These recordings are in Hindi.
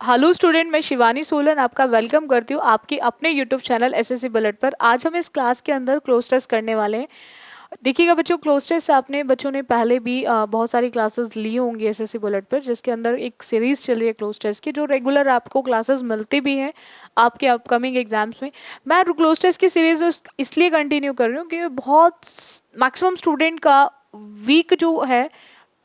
हेलो स्टूडेंट, मैं शिवानी सोलन आपका वेलकम करती हूँ आपकी अपने यूट्यूब चैनल एसएससी बुलेट पर। आज हम इस क्लास के अंदर क्लोज टेस्ट करने वाले हैं। देखिएगा बच्चों, क्लोज टेस्ट आपने बच्चों ने पहले भी बहुत सारी क्लासेस ली होंगी एसएससी बुलेट पर, जिसके अंदर एक सीरीज चल रही है क्लोज टेस्ट की, जो रेगुलर आपको क्लासेस मिलती भी हैं आपके अपकमिंग एग्जाम्स में। मैं क्लोज टेस्ट की सीरीज इसलिए कंटिन्यू कर रही हूँ कि बहुत मैक्सिमम स्टूडेंट का वीक जो है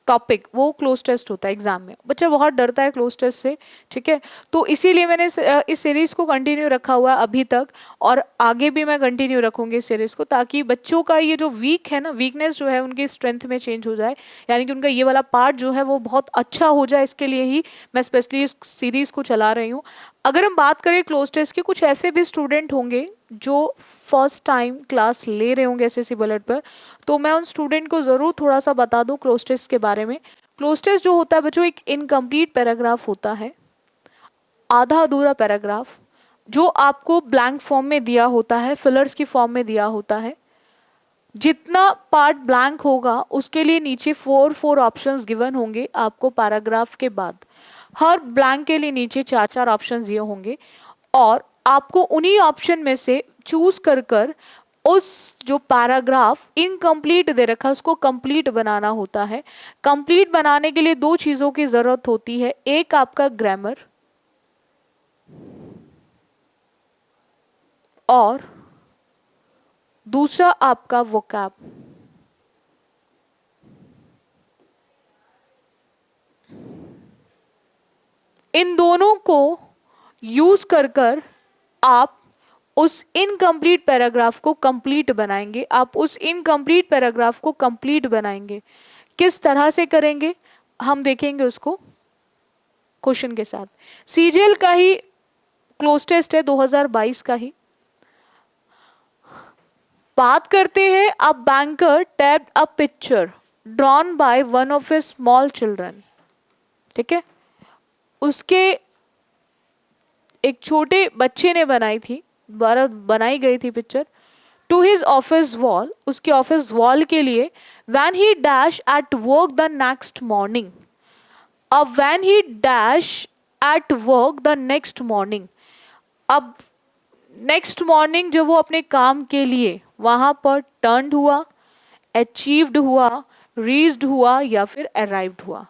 टॉपिक वो क्लोज टेस्ट होता है एग्जाम में। बच्चा बहुत डरता है क्लोज टेस्ट से, ठीक है। तो इसीलिए मैंने इस सीरीज को कंटिन्यू रखा हुआ है अभी तक, और आगे भी मैं कंटिन्यू रखूंगी इस सीरीज को, ताकि बच्चों का ये जो वीक है ना, वीकनेस जो है उनकी स्ट्रेंथ में चेंज हो जाए, यानी कि उनका ये वाला पार्ट जो है वो बहुत अच्छा हो जाए। इसके लिए ही मैं स्पेशली इस सीरीज को चला रही हूँ। अगर हम बात करें क्लोज टेस्ट की, कुछ ऐसे भी स्टूडेंट होंगे जो फर्स्ट टाइम क्लास ले रहे होंगे एसएससी बुलेट पर, तो मैं उन स्टूडेंट को ज़रूर थोड़ा सा बता दूं क्लोज टेस्ट के बारे में। क्लोज टेस्ट जो होता है बच्चों, एक इनकम्प्लीट पैराग्राफ होता है, आधा अधूरा पैराग्राफ, जो आपको ब्लैंक फॉर्म में दिया होता है, फिलर्स की फॉर्म में दिया होता है। जितना पार्ट ब्लैंक होगा उसके लिए नीचे फोर ऑप्शंस गिवन होंगे आपको पैराग्राफ के बाद। हर ब्लैंक के लिए नीचे चार चार ऑप्शंस दिए होंगे, और आपको उन्हीं ऑप्शन में से चूज कर उस जो पैराग्राफ इनकम्प्लीट दे रखा है उसको कंप्लीट बनाना होता है। कंप्लीट बनाने के लिए दो चीजों की जरूरत होती है, एक आपका ग्रामर और दूसरा आपका वोकैब। इन दोनों को यूज कर आप उस इनकम्प्लीट पैराग्राफ को कंप्लीट बनाएंगे। आप उस इनकम्प्लीट पैराग्राफ को कंप्लीट बनाएंगे, किस तरह से करेंगे हम देखेंगे उसको क्वेश्चन के साथ। सीजीएल का ही क्लोज टेस्ट है, 2022 का ही। बात करते हैं, a banker tapped a picture drawn by one of his small children, ठीक है। उसके एक छोटे बच्चे ने बनाई थी, द्वारा बनाई गई थी picture, to his office wall, उसके ऑफिस वॉल के लिए। When he dash at work the next morning, अब when he dash at work the next morning, अब नेक्स्ट मॉर्निंग जब वो अपने काम के लिए वहां पर टर्न्ड हुआ, अचीव्ड हुआ, रीच्ड हुआ या फिर अराइव्ड हुआ।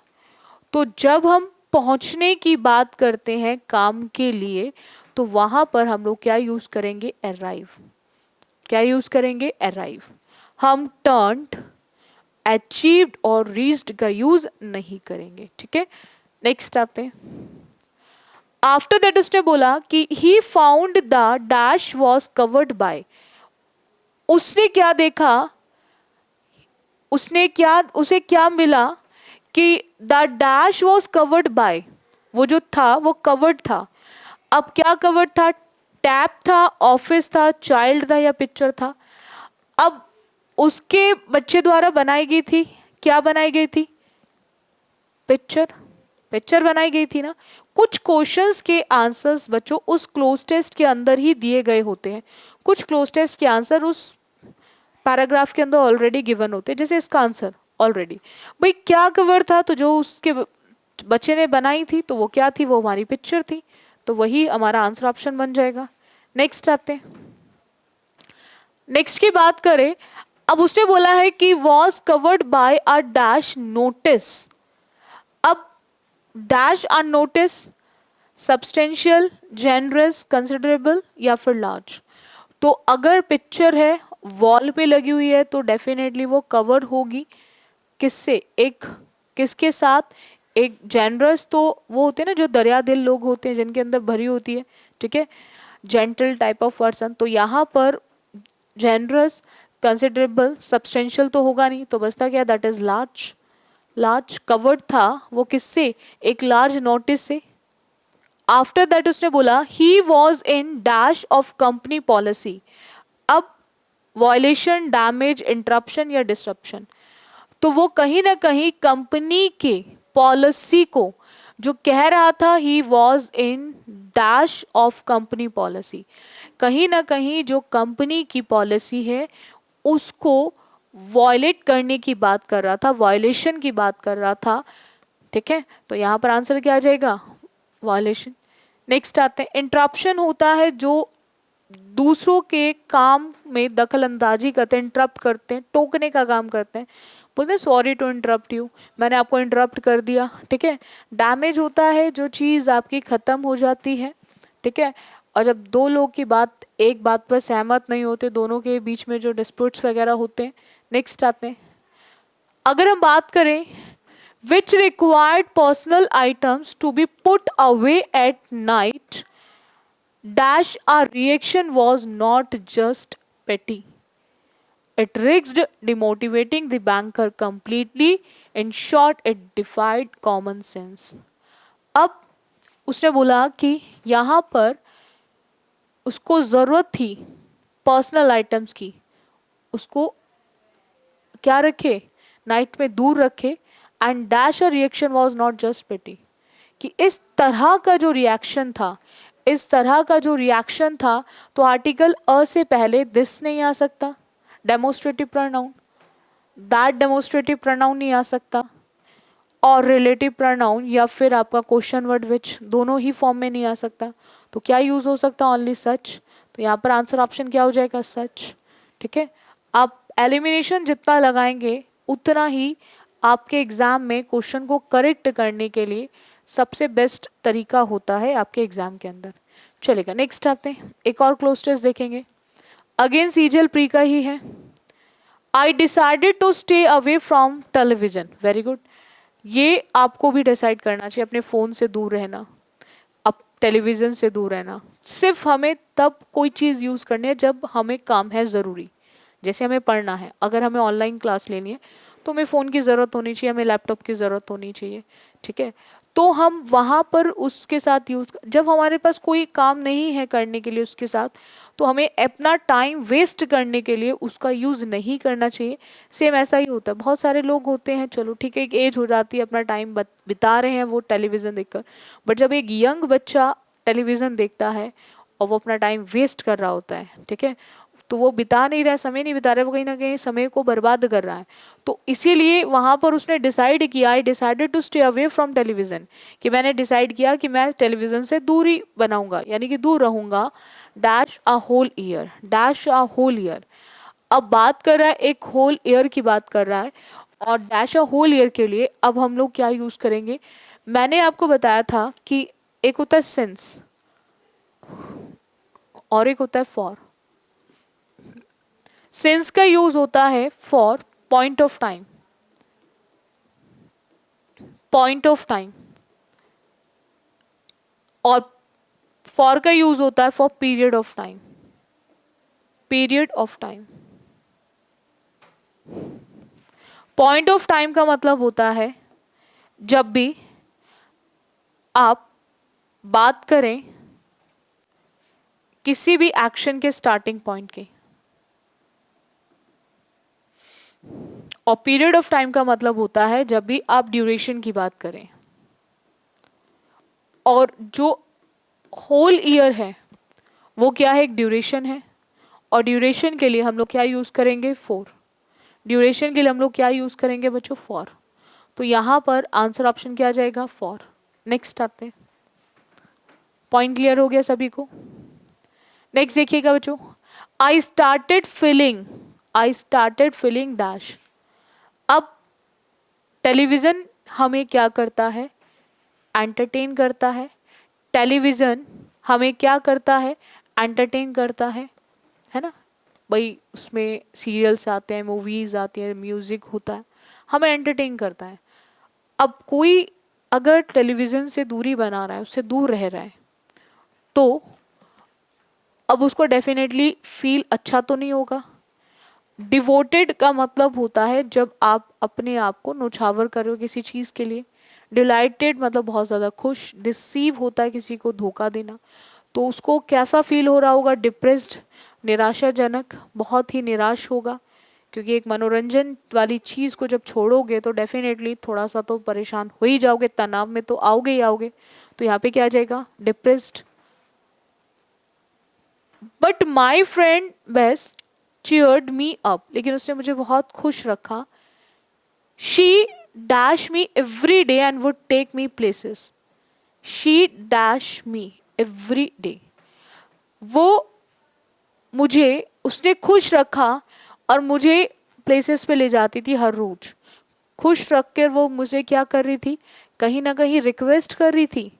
तो जब हम पहुंचने की बात करते हैं काम के लिए, तो वहां पर हम लोग क्या यूज करेंगे, अराइव। क्या यूज करेंगे, अराइव। हम टर्न्ड, अचीव्ड और रीच्ड का यूज नहीं करेंगे, ठीक है। नेक्स्ट आते हैं। आफ्टर दैट उसने बोला कि he found the dash was covered bye, उसने क्या देखा, उसे क्या मिला कि the dash was covered bye, वो जो था वो कवर्ड था। अब क्या कवर्ड था, टैब था, ऑफिस था, चाइल्ड था या पिक्चर था। अब उसके बच्चे द्वारा बनाई गई थी, क्या बनाई गई थी, पिक्चर। पिक्चर बनाई गई थी ना। कुछ क्वेश्चंस के आंसर्स बच्चों उस क्लोज टेस्ट के अंदर ही दिए गए होते हैं। कुछ क्लोज टेस्ट के आंसर उस पैराग्राफ के अंदर ऑलरेडी गिवन होते हैं, जैसे इसका आंसर ऑलरेडी। भाई क्या कवर था, तो जो उसके बच्चे ने बनाई थी तो वो क्या थी, वो हमारी पिक्चर थी, तो वही हमारा आंसर ऑप्शन बन जाएगा। नेक्स्ट आते हैं। नेक्स्ट की बात करें, अब उसने बोला है कि was covered by a dash notice. अब dash a notice substantial, generous, considerable या फिर लार्ज। तो अगर पिक्चर है, वॉल पे लगी हुई है, तो डेफिनेटली वो कवर होगी किससे, एक किसके साथ, एक जेनरस, तो वो होते हैं ना जो दरिया दिल लोग होते हैं जिनके अंदर भरी होती है, ठीक है, जेंटल टाइप ऑफ पर्सन। तो यहाँ पर जेनरस, कंसिडरेबल, सब्सटेंशियल तो होगा नहीं, तो बचता क्या, that is large. Large covered था वो किससे, एक लार्ज नोटिस से। आफ्टर दैट उसने बोला he was in dash of company policy. अब वॉयलेशन, डैमेज, इंटरप्शन या डिसरप्शन, तो वो कहीं ना कहीं कंपनी के पॉलिसी को जो कह रहा था, he was in dash of company policy, कहीं ना कहीं जो कंपनी की पॉलिसी है उसको वॉयलेट करने की बात कर रहा था, वॉयलेशन की बात कर रहा था, ठीक है। तो यहाँ पर आंसर क्या आ जाएगा, वायलेशन। नेक्स्ट आते हैं, इंटरप्शन होता है जो दूसरों के काम में दखल अंदाजी करते हैं, इंटरप्ट करते हैं, टोकने का काम करते हैं, बोलते हैं सॉरी टू इंटरप्ट यू, मैंने आपको इंटरप्ट कर दिया, ठीक है। डैमेज होता है जो चीज़ आपकी ख़त्म हो जाती है, ठीक है। और जब दो लोग की बात एक बात पर सहमत नहीं होते, दोनों के बीच में जो डिस्प्यूट्स वगैरह होते हैं। नेक्स्ट आते हैं, अगर हम बात करें which required personal items to be put away at night dash our reaction was not just petty, it risked demotivating the banker completely. In short, it defied common sense. अब उसने बोला कि यहाँ पर उसको ज़रूरत थी पर्सनल आइटम्स की, उसको क्या रखे, नाइट में दूर रखे। And dash a reaction was not just pity, कि इस तरह का जो रिएक्शन था, इस तरह का जो रिएक्शन था, तो आर्टिकल अ से पहले दिस नहीं आ सकता, demonstrative pronoun, that demonstrative pronoun नहीं आ सकता, और रिलेटिव प्रोनाउन या फिर आपका क्वेश्चन वर्ड विच, दोनों ही फॉर्म में नहीं आ सकता। तो क्या यूज हो सकता, ओनली सच। तो यहाँ पर आंसर ऑप्शन क्या हो जाएगा, सच, ठीक है। आप एलिमिनेशन जितना लगाएंगे उतना ही आपके एग्जाम में क्वेश्चन को करेक्ट करने के लिए सबसे बेस्ट तरीका होता है आपके एग्जाम के अंदर। चलेगा, नेक्स्ट आते हैं, एक और क्लोज टेस्ट देखेंगे। अगेन सीजल प्री का ही है। I decided to stay away from television, very good. ये आपको भी डिसाइड करना चाहिए, अपने फ़ोन से दूर रहना, अब टेलीविज़न से दूर रहना। सिर्फ हमें तब कोई चीज़ यूज़ करनी है जब हमें काम है ज़रूरी, जैसे हमें पढ़ना है, अगर हमें ऑनलाइन क्लास लेनी है तो हमें फ़ोन की ज़रूरत होनी चाहिए, हमें लैपटॉप की ज़रूरत होनी चाहिए, ठीक है। तो हम वहाँ पर उसके साथ यूज़, जब हमारे पास कोई काम नहीं है करने के लिए उसके साथ, तो हमें अपना टाइम वेस्ट करने के लिए उसका यूज़ नहीं करना चाहिए। सेम ऐसा ही होता है, बहुत सारे लोग होते हैं, चलो ठीक है, एक एज हो जाती है, अपना टाइम बिता रहे हैं वो टेलीविज़न देखकर, बट जब एक यंग बच्चा टेलीविज़न देखता है और वो अपना टाइम वेस्ट कर रहा होता है, ठीक है, तो वो बिता नहीं रहा है, समय नहीं बिता रहा है, वो कहीं ना कहीं समय को बर्बाद कर रहा है। तो इसीलिए वहाँ पर उसने डिसाइड किया, I decided to stay away from television, कि मैंने डिसाइड किया कि मैं टेलीविज़न से दूरी बनाऊंगा, यानी कि दूर रहूंगा, dash a whole year, dash a whole year. अब बात कर रहा है, एक होल ईयर की बात कर रहा है, और डैश अ होल ईयर के लिए अब हम लोग क्या यूज़ करेंगे। मैंने आपको बताया था कि एक होता है सिंस और एक होता है फॉर। सिंस का यूज होता है for point of time, point of time, और फॉर का यूज होता है for period of time, period of time. Point of time का मतलब होता है जब भी आप बात करें किसी भी एक्शन के स्टार्टिंग पॉइंट की, और पीरियड ऑफ टाइम का मतलब होता है जब भी आप ड्यूरेशन की बात करें। और जो होल ईयर है वो क्या है, एक ड्यूरेशन है, और ड्यूरेशन के लिए हम लोग क्या यूज करेंगे, फॉर। ड्यूरेशन के लिए हम लोग क्या यूज करेंगे बच्चों, फॉर। तो यहां पर आंसर ऑप्शन क्या आ जाएगा, फॉर। नेक्स्ट आते हैं, पॉइंट क्लियर हो गया सभी को। नेक्स्ट देखिएगा बच्चों, I started feeling, I started feeling dash. अब टेलीविजन हमें क्या करता है, एंटरटेन करता है। टेलीविजन हमें क्या करता है, एंटरटेन करता है ना भाई, उसमें सीरियल्स आते हैं, मूवीज आती हैं, म्यूजिक होता है, हमें एंटरटेन करता है। अब कोई अगर टेलीविजन से दूरी बना रहा है, उससे दूर रह रहा है, तो अब उसको डेफिनेटली फील अच्छा तो नहीं होगा। डिवोटेड का मतलब होता है जब आप अपने आप को न्यौछावर करो किसी चीज़ के लिए। डिलाइटेड मतलब बहुत ज़्यादा खुश। डिसीव होता है किसी को धोखा देना, तो उसको कैसा फील हो रहा होगा, डिप्रेस्ड, निराशाजनक, बहुत ही निराश होगा, क्योंकि एक मनोरंजन वाली चीज़ को जब छोड़ोगे तो डेफिनेटली थोड़ा सा तो परेशान हो ही जाओगे, तनाव में तो आओगे ही आओगे। तो यहाँ पे क्या आ जाएगा, depressed. But my friend best cheered me up, लेकिन उसने मुझे बहुत खुश रखा। She dash me every day and would take me places, she dash me every day. वो मुझे उसने खुश रखा और मुझे प्लेसेस पे ले जाती थी हर रोज। खुश रख कर वो मुझे क्या कर रही थी, कहीं ना कहीं रिक्वेस्ट कर रही थी,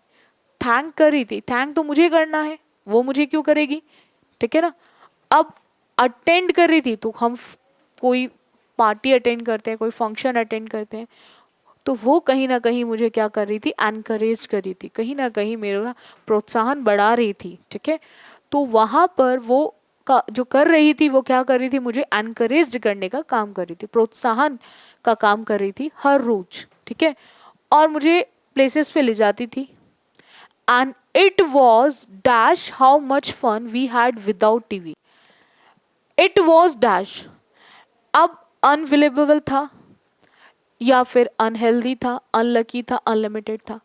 थैंक कर रही थी। थैंक तो मुझे करना है, वो मुझे क्यों करेगी, ठीक है ना। अब अटेंड कर रही थी, तो हम कोई पार्टी अटेंड करते हैं, कोई फंक्शन अटेंड करते हैं, तो वो कहीं ना कहीं मुझे क्या कर रही थी, एनकरेज कर रही थी, कहीं ना कहीं मेरा प्रोत्साहन बढ़ा रही थी, ठीक है। तो वहां पर वो जो कर रही थी, वो क्या कर रही थी, मुझे एनकरेज करने का काम कर रही थी, प्रोत्साहन का काम कर रही थी हर रोज, ठीक है। और मुझे प्लेसेस पे ले जाती थी। And it was dash how much fun we had without TV. It was dash, अब अनबिलीवेबल था या फिर अनहेल्दी था, अनलकी था, अनलिमिटेड था।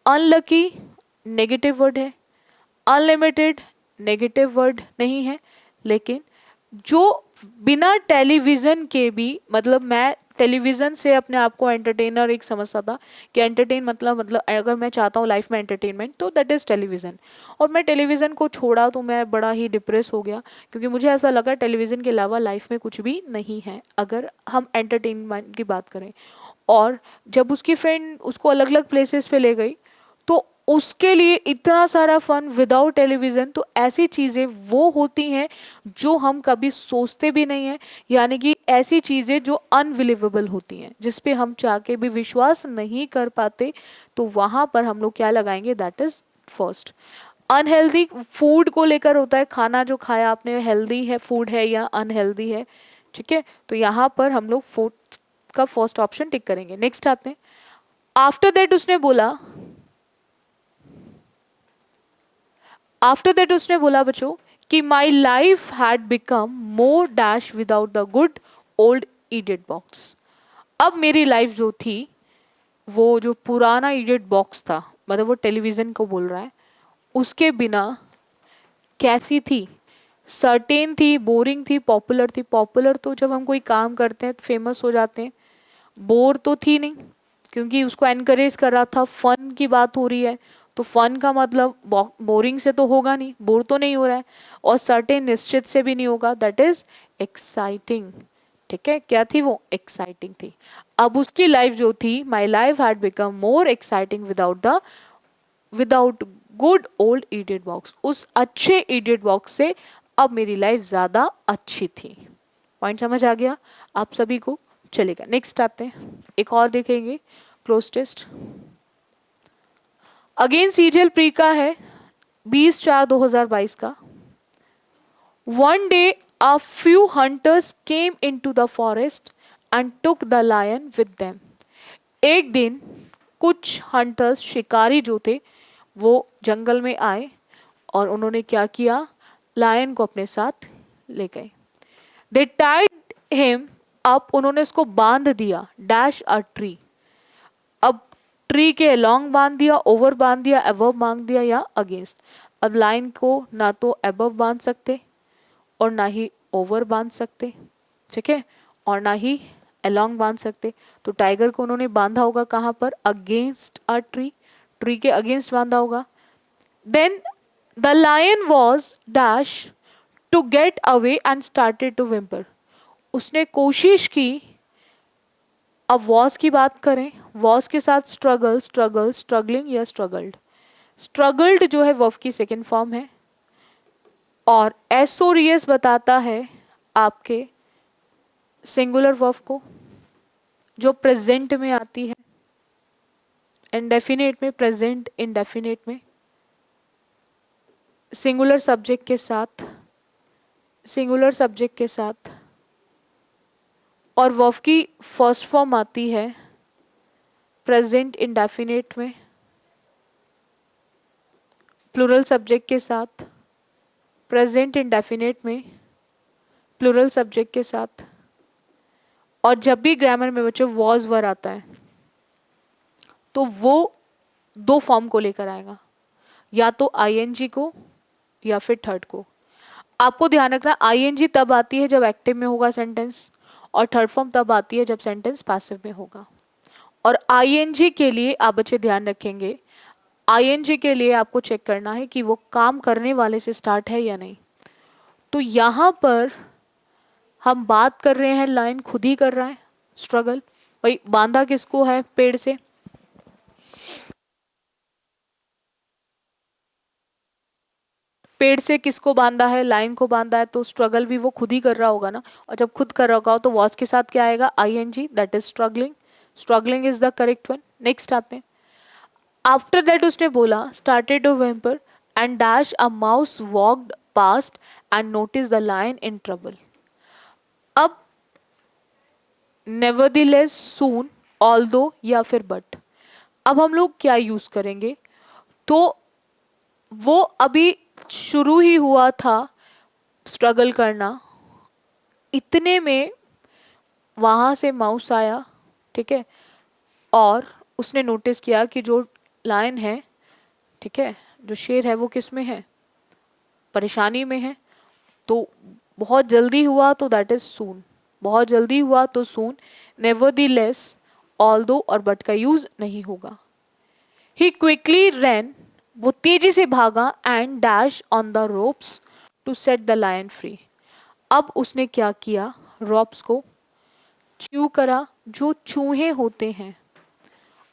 अनलकी नेगेटिव वर्ड है, अनलिमिटेड नेगेटिव वर्ड नहीं है, लेकिन जो बिना टेलीविज़न के भी, मतलब मैं टेलीविज़न से अपने आप को एंटरटेनर एक समझता था कि एंटरटेन मतलब अगर मैं चाहता हूँ लाइफ में एंटरटेनमेंट, तो दैट इज़ टेलीविज़न। और मैं टेलीविज़न को छोड़ा तो मैं बड़ा ही डिप्रेस हो गया, क्योंकि मुझे ऐसा लगा टेलीविज़न के अलावा लाइफ में कुछ भी नहीं है अगर हम एंटरटेनमेंट की बात करें। और जब उसकी फ्रेंड उसको अलग अलग प्लेसेस पे ले गई, तो उसके लिए इतना सारा फन विदाउट टेलीविज़न। तो ऐसी चीज़ें वो होती हैं जो हम कभी सोचते भी नहीं हैं, यानी कि ऐसी चीज़ें जो अनबिलीवेबल होती हैं, जिस पे हम चाह के भी विश्वास नहीं कर पाते, तो वहाँ पर हम लोग क्या लगाएंगे, that is first. Unhealthy food को लेकर होता है, खाना जो खाया आपने हेल्दी है फूड है या अनहेल्दी है, ठीक है। तो यहाँ पर हम लोग फूड का फर्स्ट ऑप्शन टिक करेंगे। नेक्स्ट आते हैं। आफ्टर दैट उसने बोला, आफ्टर दैट उसने बोला बच्चों कि my life had become more dash without the good old idiot box. अब मेरी लाइफ जो थी, वो जो पुराना इडियट बॉक्स था, मतलब वो टेलीविज़न को बोल रहा है, उसके बिना कैसी थी, सर्टेन थी, बोरिंग थी, पॉपुलर थी। पॉपुलर तो जब हम कोई काम करते हैं फेमस हो जाते हैं, बोर तो थी नहीं, क्योंकि उसको एनकरेज कर रहा था, फन की बात हो रही है, तो फन का मतलब बोरिंग से तो होगा नहीं, बोर तो नहीं हो रहा है, और सर्टेन निश्चित से भी नहीं होगा, दैट इज एक्साइटिंग, ठीक है। क्या थी वो, एक्साइटिंग थी। अब उसकी लाइफ जो थी, my life had become more exciting without good old idiot box, उस अच्छे इडियट बॉक्स से अब मेरी लाइफ ज्यादा अच्छी थी। पॉइंट समझ आ गया आप सभी को, चलेगा। नेक्स्ट आते हैं, एक और देखेंगे close test. Again CGL pre का है, 20/4/2022 का। One day a few hunters came into the forest and took the lion with them. एक दिन कुछ हंटर्स, शिकारी जो थे, वो जंगल में आए और उन्होंने क्या किया, लायन को अपने साथ ले गए। दे टाइड हिम अप, उन्होंने उसको बांध दिया, डैश अ ट्री। अब ट्री के अलॉन्ग बांध दिया, ओवर बांध दिया, अबव बांध दिया या अगेंस्ट। अब लाइन को ना तो अबव बांध सकते और ना ही ओवर बांध सकते, ठीक है, और ना ही अलॉन्ग बांध सकते। तो टाइगर को उन्होंने बांधा होगा कहाँ पर, अगेंस्ट अ ट्री, ट्री के अगेंस्ट बांधा होगा। Then the lion was dash to get away and started to whimper. उसने कोशिश की, अब वॉज की बात करें, वॉज के साथ स्ट्रगलिंग या स्ट्रगल्ड। स्ट्रगल्ड जो है वर्ब की सेकेंड फॉर्म है, और एसओरियस बताता है आपके सिंगुलर वर्ब को, जो प्रेजेंट में आती है, इंडेफिनेट में, प्रेजेंट इंडेफिनेट में, सिंगुलर सब्जेक्ट के साथ, और वर्ब की फर्स्ट फॉर्म आती है प्रेजेंट इंडेफिनेट में, प्लूरल सब्जेक्ट के साथ, प्रेजेंट इंडेफिनेट में, प्लूरल सब्जेक्ट के साथ। और जब भी ग्रामर में बच्चों वॉज वर आता है, तो वो दो फॉर्म को लेकर आएगा, या तो आईएनजी को या फिर थर्ड को। आपको ध्यान रखना, आईएनजी तब आती है जब एक्टिव में होगा सेंटेंस, और थर्ड फॉर्म तब आती है जब सेंटेंस पैसिव में होगा। और आईएनजी के लिए आप बच्चे ध्यान रखेंगे, आईएनजी के लिए आपको चेक करना है कि वो काम करने वाले से स्टार्ट है या नहीं। तो यहाँ पर हम बात कर रहे हैं, लाइन खुद ही कर रहा है स्ट्रगल। भाई बांधा किसको है पेड़ से, पेड़ से किसको बांधा है, लाइन को बांधा है, तो स्ट्रगल भी वो खुद ही कर रहा होगा ना। और जब खुद कर रहा होगा तो वॉज के साथ क्या आएगा, ING, that is struggling. Struggling is the correct one. Next आते हैं। आफ्टर दैट उसने बोला started to whimper and dash a mouse walked past and notice the lion in trouble. अब नेवरदीलेस, सून, ऑल्दो या फिर बट, अब हम लोग क्या यूज करेंगे, तो वो अभी शुरू ही हुआ था स्ट्रगल करना, इतने में वहां से माउस आया, ठीक है, और उसने नोटिस किया कि जो लायन है, ठीक है, जो शेर है वो किस में है, परेशानी में है। तो बहुत जल्दी हुआ तो दैट इज सून, बहुत जल्दी हुआ तो सून। नेवरदीलेस, ऑल्दो और बट का यूज नहीं होगा। ही क्विकली रैन, वो तेजी से भागा, and dash on the ropes to set the lion free. अब उसने क्या किया, रॉप्स को च्यू करा। जो चूहे होते हैं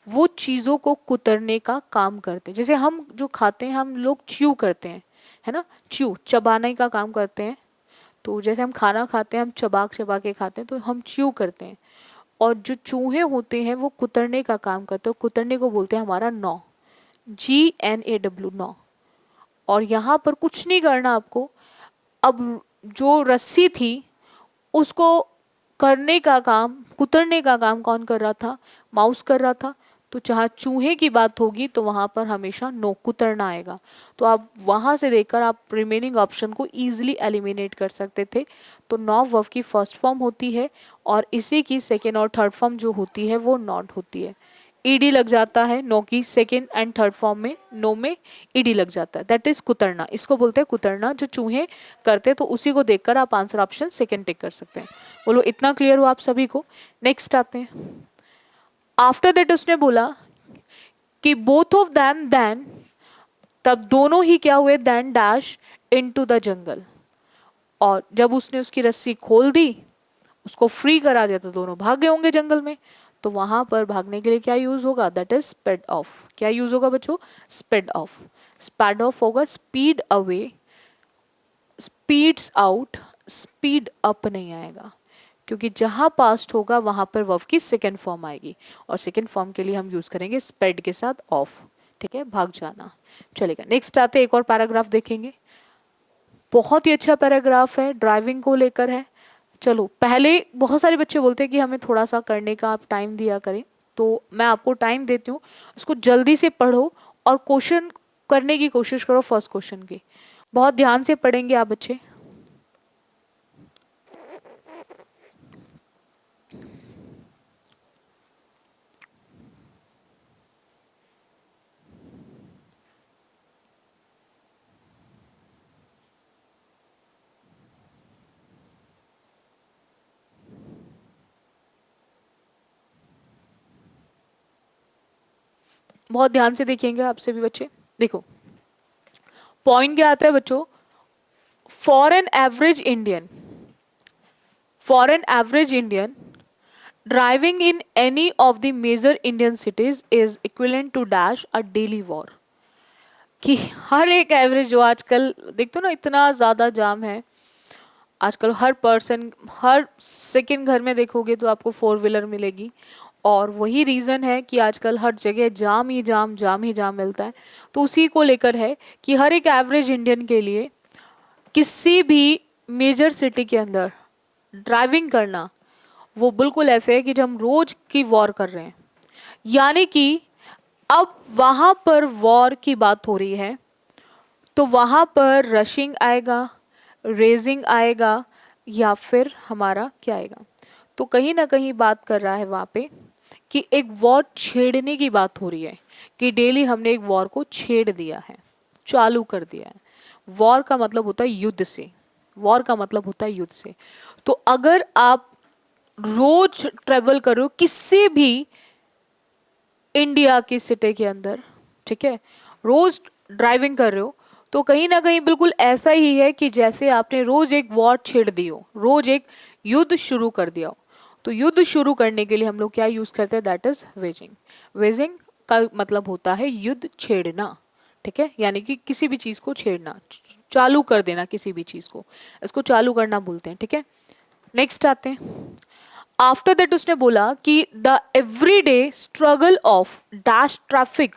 वो चीज़ों को कुतरने का काम करते हैं, जैसे हम जो खाते हैं हम लोग च्यू करते हैं, है ना, च्यू चबाने का काम करते हैं। तो जैसे हम खाना खाते हैं हम चबा चबा के खाते हैं, तो हम च्यू करते हैं। और जो चूहे होते हैं वो कुतरने का काम करते हैं, कुतरने को बोलते हैं हमारा नौ, GNAW, नौ। और यहाँ पर कुछ नहीं करना आपको। अब जो रस्सी थी उसको करने का काम, कुतरने का काम कौन कर रहा था, माउस कर रहा था। तो जहाँ चूहे की बात होगी तो वहां पर हमेशा नो, कुतरना आएगा। तो आप वहां से देखकर आप रिमेनिंग ऑप्शन को इजीली एलिमिनेट कर सकते थे। तो नो वर्ब की फर्स्ट फॉर्म होती है और इसी की सेकेंड और थर्ड फॉर्म जो होती है वो नॉट होती है। ईडी लग जाता है नो की सेकेंड एंड थर्ड फॉर्म में, नो में ईडी लग जाता है, दैट इज कुतरना। इसको बोलते हैं कुतरना, जो चूहे करते हैं। तो उसी को देखकर आप आंसर ऑप्शन सेकेंड टिक कर सकते हैं। बोलो इतना क्लियर हुआ आप सभी को। नेक्स्ट आते हैं। आफ्टर दैट उसने बोला कि बोथ ऑफ दैम देन, तब दोनों ही क्या हुए, then dash into the jungle. और जब उसने उसकी रस्सी खोल दी, उसको फ्री करा दिया, तो दोनों भाग गए होंगे जंगल में। तो वहां पर भागने के लिए क्या यूज होगा, दैट इज स्पेड ऑफ। क्या यूज होगा बच्चों, स्पेड ऑफ। स्पेड ऑफ होगा speed away, speeds out, speed up नहीं आएगा, क्योंकि जहां पास्ट होगा वहां पर वर्ब की सेकेंड फॉर्म आएगी। और सेकेंड फॉर्म के लिए हम यूज करेंगे स्पेड के साथ ऑफ, ठीक है, भाग जाना। चलेगा, नेक्स्ट आते एक और पैराग्राफ देखेंगे। बहुत ही अच्छा पैराग्राफ है, ड्राइविंग को लेकर है। चलो पहले बहुत सारे बच्चे बोलते हैं कि हमें थोड़ा सा करने का आप टाइम दिया करें, तो मैं आपको टाइम देती हूँ, उसको जल्दी से पढ़ो और क्वेश्चन करने की कोशिश करो फर्स्ट क्वेश्चन की। बहुत ध्यान से पढ़ेंगे आप बच्चे। बहुत ध्यान से देखेंगे आपसे भी बच्चे। देखो पॉइंट क्या आता है बच्चों, for an average Indian, for an average Indian driving in any of the major Indian cities is equivalent to dash a daily war. कि हर एक एवरेज, जो आजकल देखते हो ना इतना ज्यादा जाम है आजकल, हर पर्सन हर सेकंड घर में देखोगे तो आपको फोर व्हीलर मिलेगी। और वही रीज़न है कि आजकल हर जगह जाम ही जाम, जाम ही जाम मिलता है। तो उसी को लेकर है कि हर एक एवरेज इंडियन के लिए किसी भी मेजर सिटी के अंदर ड्राइविंग करना वो बिल्कुल ऐसे है कि जब हम रोज की वॉर कर रहे हैं। यानी कि अब वहां पर वॉर की बात हो रही है, तो वहां पर रशिंग आएगा, रेजिंग आएगा, या फिर हमारा क्या आएगा, तो कहीं ना कहीं बात कर रहा है वहां पे कि एक वॉर छेड़ने की बात हो रही है, कि डेली हमने एक वॉर को छेड़ दिया है, चालू कर दिया है। वॉर का मतलब होता है युद्ध से, वॉर का मतलब होता है युद्ध से। तो अगर आप रोज ट्रेवल करो किसी भी इंडिया की सिटी के अंदर, ठीक है, रोज ड्राइविंग कर रहे हो तो कहीं ना कहीं बिल्कुल ऐसा ही है कि जैसे आपने रोज एक वॉर छेड़ दी हो, रोज एक युद्ध शुरू कर दिया हो। तो युद्ध शुरू करने के लिए हम लोग क्या यूज करते हैं, दैट इज वेजिंग। वेजिंग का मतलब होता है युद्ध छेड़ना, ठीक है, यानी कि किसी भी चीज को छेड़ना, चालू कर देना किसी भी चीज को, इसको चालू करना बोलते हैं, ठीक है। नेक्स्ट आते हैं। आफ्टर दैट उसने बोला कि the everyday struggle of dash traffic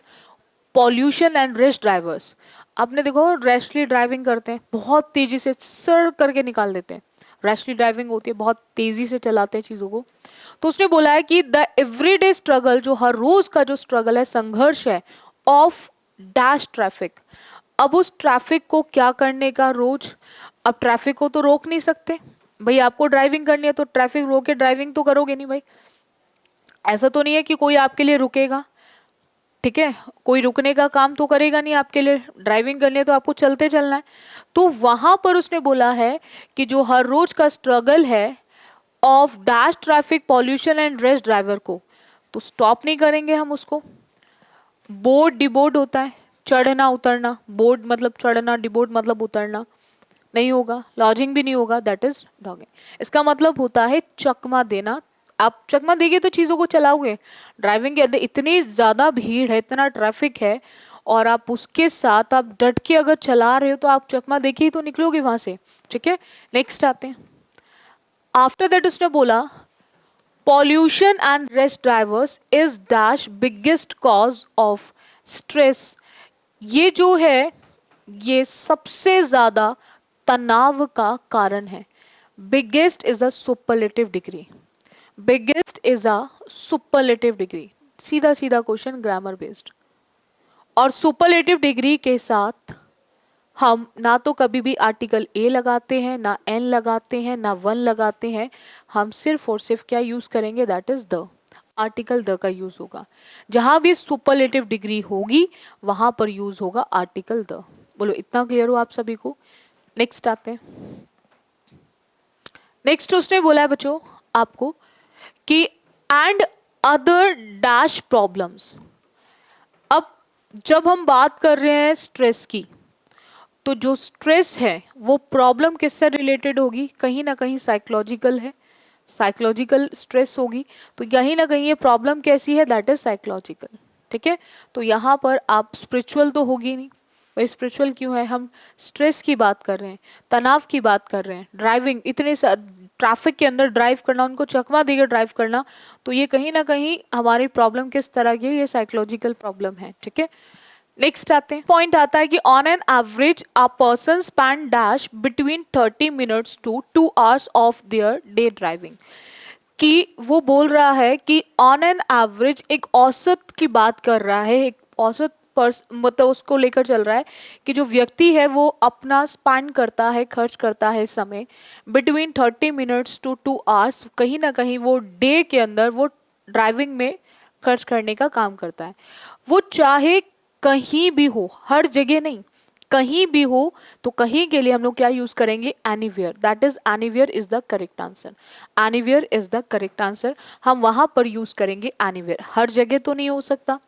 pollution and रेश ड्राइवर्स। आपने देखो रैशली ड्राइविंग करते हैं, बहुत तेजी से सर करके निकाल देते हैं, रैशली ड्राइविंग होती है, बहुत तेजी से चलाते हैं चीजों को। तो उसने बोला है कि द एवरीडे स्ट्रगल, जो हर रोज का जो स्ट्रगल है, संघर्ष है, ऑफ डैश ट्रैफिक। अब उस ट्रैफिक को क्या करने का रोज, अब ट्रैफिक को तो रोक नहीं सकते भाई, आपको ड्राइविंग करनी है तो ट्रैफिक रोक के ड्राइविंग तो करोगे नहीं भाई, ऐसा तो नहीं है कि कोई आपके लिए रुकेगा, ठीक है, कोई रुकने का काम तो करेगा नहीं आपके लिए, ड्राइविंग करनी है तो आपको चलते चलना है। तो वहां पर उसने बोला है कि जो हर रोज का स्ट्रगल है of dash traffic pollution and race driver को तो स्टॉप नहीं करेंगे हम उसको। बोर्ड डिबोर्ड होता है, चढ़ना उतरना, बोर्ड मतलब चढ़ना, डिबोर्ड मतलब उतरना, नहीं होगा, लॉजिंग भी नहीं होगा, दैट इज डॉगिंग। इसका मतलब होता है चकमा देना। आप चकमा देंगे तो चीजों को चलाओगे। ड्राइविंग के अंदर इतनी ज्यादा भीड़ है, इतना ट्रैफिक है, और आप उसके साथ आप डट के अगर चला रहे हो तो आप चकमा देके ही तो निकलोगे वहां से, ठीक है। नेक्स्ट आते हैं। आफ्टर दैट उसने बोला pollution and race drivers is dash biggest cause of stress. ये जो है ये सबसे ज्यादा तनाव का कारण है। Biggest is a superlative degree, biggest is a superlative degree, सीधा सीधा क्वेश्चन, ग्रामर बेस्ड। और सुपरलेटिव डिग्री के साथ हम ना तो कभी भी आर्टिकल ए लगाते हैं, ना एन लगाते हैं, ना वन लगाते हैं, हम सिर्फ और सिर्फ क्या यूज करेंगे, that is the, article the का यूज होगा। जहां भी सुपरलेटिव डिग्री होगी वहां पर यूज होगा आर्टिकल द। बोलो इतना क्लियर हो आप सभी को। नेक्स्ट आते हैं। नेक्स्ट उसने बोला है बच्चों आपको कि एंड अदर डैश प्रॉब्लम्स। अब जब हम बात कर रहे हैं स्ट्रेस की, तो जो स्ट्रेस है वो प्रॉब्लम किससे रिलेटेड होगी, कहीं ना कहीं साइकोलॉजिकल है, साइकोलॉजिकल स्ट्रेस होगी। तो कहीं ना कहीं ये प्रॉब्लम कैसी है, दैट इज साइकोलॉजिकल, ठीक है। तो यहाँ पर आप स्पिरिचुअल तो होगी नहीं भाई, स्पिरिचुअल क्यों है, हम स्ट्रेस की बात कर रहे हैं, तनाव की बात कर रहे हैं, ड्राइविंग इतने ट्रैफिक के अंदर ड्राइव करना, उनको चकमा देकर ड्राइव करना, तो ये कहीं ना कहीं हमारी प्रॉब्लम किस तरह की है, ये साइकोलॉजिकल प्रॉब्लम है, ठीक है। नेक्स्ट आते हैं। पॉइंट आता है कि on an average a person spend dash between 30 minutes to 2 hours of their day driving. कि वो बोल रहा है कि ऑन एन एवरेज, एक औसत की बात कर रहा है, एक औसत मतलब उसको लेकर चल रहा है कि जो व्यक्ति है वो अपना स्पेंड करता है, खर्च करता है समय बिटवीन 30 मिनट्स टू 2 आवर्स, कहीं ना कहीं वो डे के अंदर वो ड्राइविंग में खर्च करने का काम करता है। वो चाहे कहीं भी हो, हर जगह नहीं, कहीं भी हो, तो कहीं के लिए हम लोग क्या यूज करेंगे, anywhere, that is anywhere is the correct answer, anywhere is the correct answer. हम वहां पर यूज करेंगे एनीवेयर, हर जगह तो नहीं हो सकता,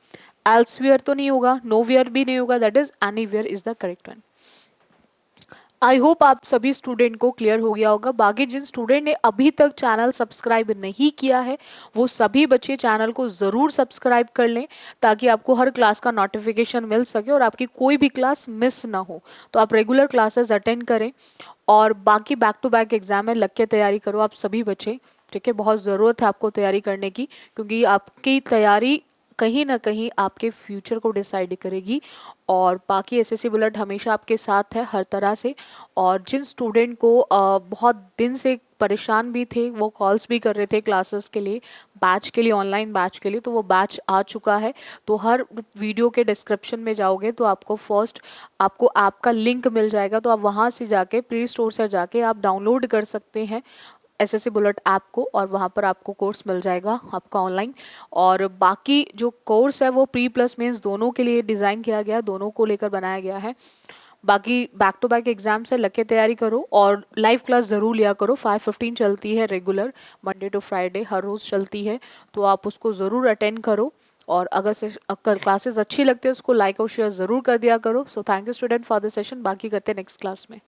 एल्सवेयर तो नहीं होगा, नोवेयर भी नहीं होगा, that is anywhere is the correct one. I hope आप सभी स्टूडेंट को क्लियर हो गया होगा। बाकी जिन स्टूडेंट ने अभी तक चैनल सब्सक्राइब नहीं किया है वो सभी बच्चे चैनल को ज़रूर सब्सक्राइब कर लें ताकि आपको हर क्लास का नोटिफिकेशन मिल सके और आपकी कोई भी क्लास मिस ना हो। तो आप रेगुलर क्लासेस अटेंड करें और बाकी बैक टू बैक एग्जाम में लग के तैयारी करो आप सभी बच्चे, ठीक है। बहुत ज़रूरत है आपको तैयारी करने की, क्योंकि आपकी तैयारी कहीं ना कहीं आपके फ्यूचर को डिसाइड करेगी। और बाकी एसएससी बुलेट हमेशा आपके साथ है हर तरह से। और जिन स्टूडेंट को बहुत दिन से परेशान भी थे, वो कॉल्स भी कर रहे थे क्लासेस के लिए, बैच के लिए, ऑनलाइन बैच के लिए, तो वो बैच आ चुका है। तो हर वीडियो के डिस्क्रिप्शन में जाओगे तो आपको फर्स्ट आपको ऐप का लिंक मिल जाएगा, तो आप वहाँ से जाके प्ले स्टोर से जाके आप डाउनलोड कर सकते हैं एसएससी बुलेट ऐप को, और वहाँ पर आपको कोर्स मिल जाएगा आपका ऑनलाइन। और बाकी जो कोर्स है वो प्री प्लस मेंस दोनों के लिए डिज़ाइन किया गया है, दोनों को लेकर बनाया गया है। बाकी बैक टू बैक एग्जाम से लग के तैयारी करो और लाइव क्लास ज़रूर लिया करो। 5:15 चलती है रेगुलर, मंडे टू फ्राइडे हर रोज़ चलती है, तो आप उसको ज़रूर अटेंड करो। और अगर क्लासेस अच्छी लगती है उसको लाइक और शेयर ज़रूर कर दिया करो। So thank you student for the session. बाकी करते हैं नेक्स्ट क्लास में।